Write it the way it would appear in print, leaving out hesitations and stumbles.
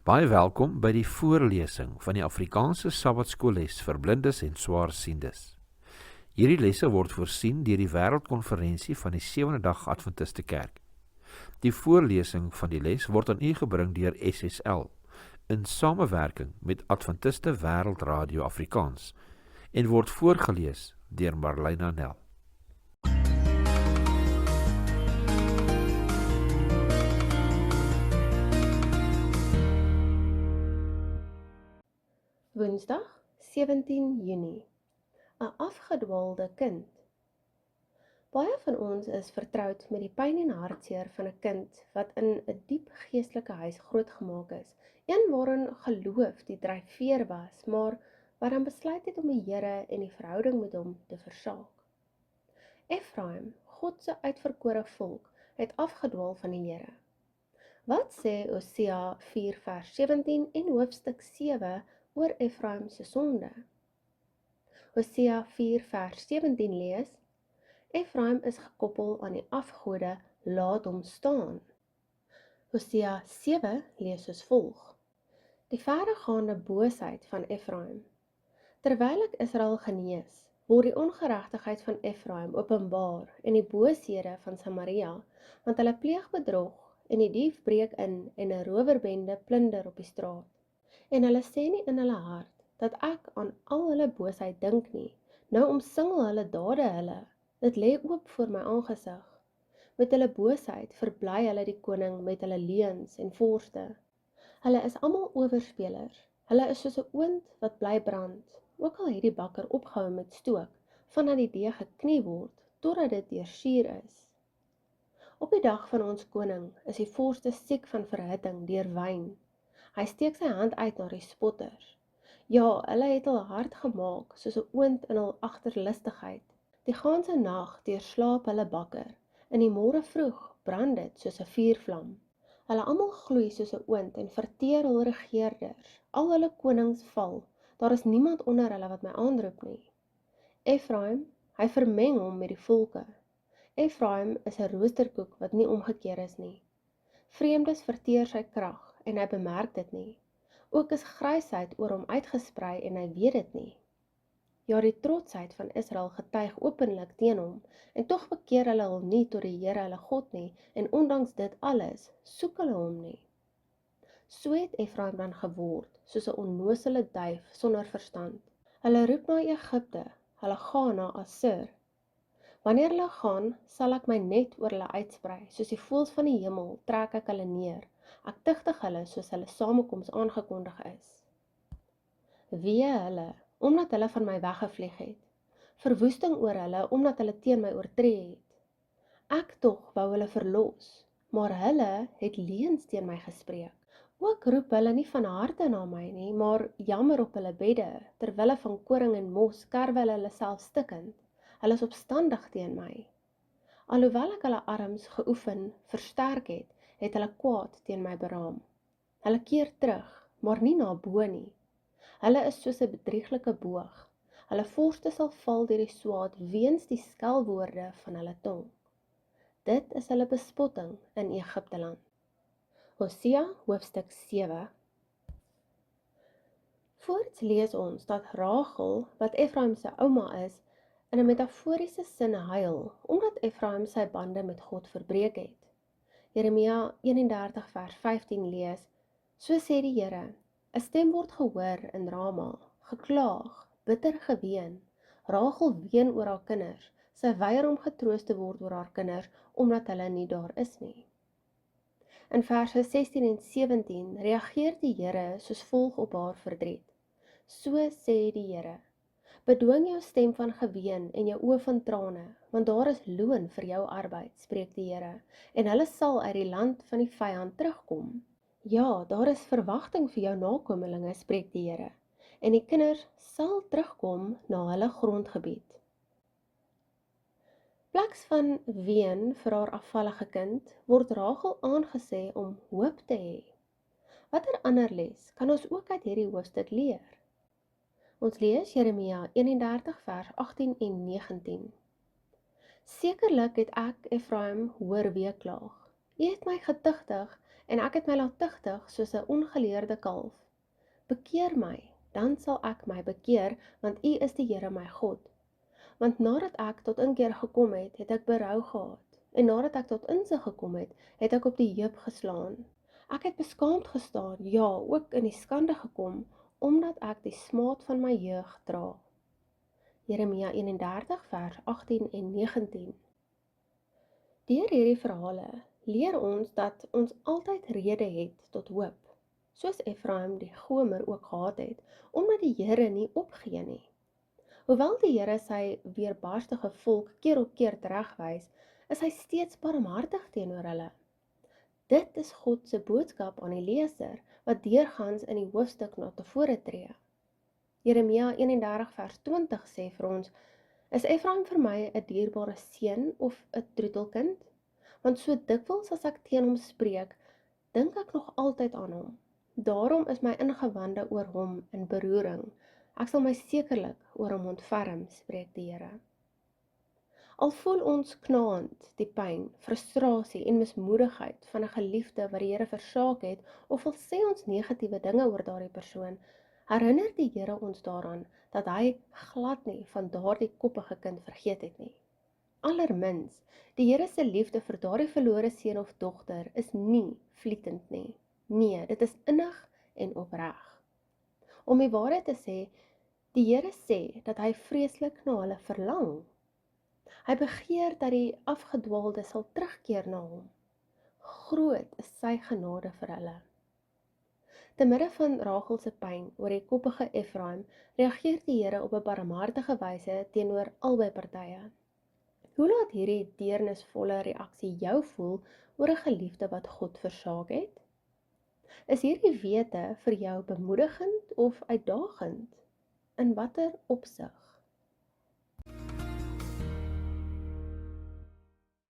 Baie welkom by die voorlesing van die Afrikaanse Sabbatskoolles vir blindes en swaarsiendes. Hierdie lesse word voorsien deur die Wêreldkonferensie van die Sewende Dag Adventiste Kerk. Die voorlesing van die les word aan u gebring deur SSL in samewerking met Adventiste Wêreldradio Afrikaans en word voorgeles deur Marlena Nel. Woensdag, 17 Junie. 'n afgedwaalde kind. Baie van ons is vertroud met die pyn en hartseer van 'n kind wat in 'n diep geestelike huis grootgemaak is, een waarin geloof die dryfveer was, maar wat dan besluit het om die Here en die verhouding met hom te versaak. Efraim, God se uitverkore volk, het afgedwaal van die Here. Wat sê Hosea 4 vers 17 en hoofstuk 7 oor Efraim se sonde? Hosea 4 vers 17 lees: Efraim is gekoppel aan die afgode, laat hom staan. Hosea 7 lees soos volg: Die verregaande boosheid van Efraim. Terwyl ek Israel genees, word die ongeregtigheid van Efraim openbaar en die booshede van Samaria, want hulle pleeg bedrog en die dief breek in en 'n rowerbende plunder op die straat. En hulle sê nie in hulle hart dat ek aan al hulle boosheid dink nie. Nou omsingel hulle dade hulle, dit lê oop voor my aangesig. Met hulle boosheid verbly hulle die koning met hulle leuns en vorste. Hulle is almal oorspelers, hulle is soos 'n oond wat bly brand, ook al het die bakker opgehou met stook, vandat die deeg geknie word, totdat dit deursuur is. Op die dag van ons koning is die vorste siek van verhitting deur wyn. Hy steek sy hand uit na die spotters. Ja, hulle het hul hart gemaak soos 'n oond in hul agterlustigheid. Die ganse nag deurslaap hulle bakker. In die môre vroeg brand dit soos 'n vuurvlam. Hulle almal gloei soos 'n oond en verteer hul regerders. Al hulle konings val. Daar is niemand onder hulle wat my aanroep nie. Efraim, hy vermeng hom met die volke. Efraim is 'n roosterkoek wat nie omgekeer is nie. Vreemdes verteer sy krag en hy bemerk dit nie. Ook is grysheid oor hom uitgesprei en hy weet dit nie. Ja, die trotsheid van Israel getuig openlik teen hom, en tog bekeer hulle hom nie tot die Here hulle God nie, en ondanks dit alles, soek hulle hom nie. So het Efraim dan geword, soos 'n onnosele duif sonder verstand. Hulle roep na Egipte, hulle gaan na Assur. Wanneer hulle gaan, sal ek my net oor hulle uitsprei, soos die voëls van die hemel trek ek hulle neer. Ek tigtig hulle soos hulle samekoms aangekondig is. Wee hulle, omdat hulle van my weggevlieg het. Verwoesting oor hulle, omdat hulle teen my oortree het. Ek tog wou hulle verlos, maar hulle het leuns teen my gespreek. Ook roep hulle nie van harte na my nie, maar jammer op hulle bedde, terwille van koring en mos kerwe hulle self stikkend. Hulle is opstandig teen my. Alhoewel ek hulle arms geoefen, versterk het, het hulle kwaad teen my beraam. Hulle keer terug, maar nie na bo nie. Hulle is soos 'n bedrieglike boog. Hulle vorste sal val deur die swaard weens die skelwoorde van hulle tong. Dit is hulle bespotting in Egipteland. Hosea hoofstuk 7. Voorts lees ons dat Rachel, wat Efraim se ouma is, in 'n metaforiese sin huil, omdat Efraim sy bande met God verbreek het. Jeremia 31 vers 15 lees: So sê die Here, 'n stem word gehoor in Rama, geklaag, bitter geween. Rachel ween oor haar kinders, sy weier om getroos te word oor haar kinders, omdat hulle nie daar is nie. In verse 16 en 17 reageer die Here soos volg op haar verdriet. So sê die Here: Bedwing jou stem van geween en jou oë van trane, want daar is loon vir jou arbeid, spreek die Here, en hulle sal uit die land van die vyand terugkom. Ja, daar is verwagting vir jou nakomelinge, spreek die Here, en die kinders sal terugkom na hulle grondgebied. Plaks van ween vir haar afvallige kind, word Rachel aangesê om hoop te hê. Watter ander les kan ons ook uit hierdie hoofstuk leer? Ons lees Jeremia 31 vers 18 en 19. Sekerlik het ek Efraim hoor weeklaag. U het my getuigtig en ek het my laat tugtig soos 'n ongeleerde kalf. Bekeer my, dan sal ek my bekeer, want U is die Here my God. Want nadat ek tot inkeer gekom het, het ek berou gehad. En nadat ek tot insig gekom het, het ek op die heup geslaan. Ek het beskaamd gestaan, ja, ook in die skande gekom, omdat ek die smaad van my jeug dra. Jeremia 31 vers 18 en 19. Deur hierdie verhale leer ons dat ons altyd rede het tot hoop, soos Efraim die Gomer ook gehad het, omdat die Here nie opgee nie. Hoewel die Here sy weerbarstige volk keer op keer teregwys, is hy steeds barmhartig teenoor hulle. Dit is God se boodskap aan die leser, wat deurgaans in die hoofstuk na tevore tree. Jeremia 31 vers 20 sê vir ons, is Efraim vir my 'n dierbare seun of 'n troetelkind? Want so dikwels as ek teen hom spreek, dink ek nog altyd aan hom. Daarom is my ingewande oor hom in beroering. Ek sal my sekerlik oor hom ontferm, spreek die Here. Al voel ons knaand die pyn, frustrasie en mismoedigheid van 'n geliefde wat die Here versaak het, of al sê ons negatiewe dinge oor daardie persoon, herinner die Here ons daaraan dat hy glad nie van daardie koppige kind vergeet het nie. Allermins, die Here se liefde vir daardie verlore seun of dogter is nie vlietend nie. Nee, dit is innig en opreg. Om die waarheid te sê, die Here sê dat hy vreeslik na hulle verlang. Hy begeer dat die afgedwaalde sal terugkeer na hom. Groot is sy genade vir hulle. Te midde van Rachel se pyn oor die koppige Efraim, reageer die Here op 'n barmhartige wyse teenoor albei partye. Hoe laat hierdie deernisvolle reaksie jou voel oor 'n geliefde wat God versaak het? Is hierdie wete vir jou bemoedigend of uitdagend? In watter opsig?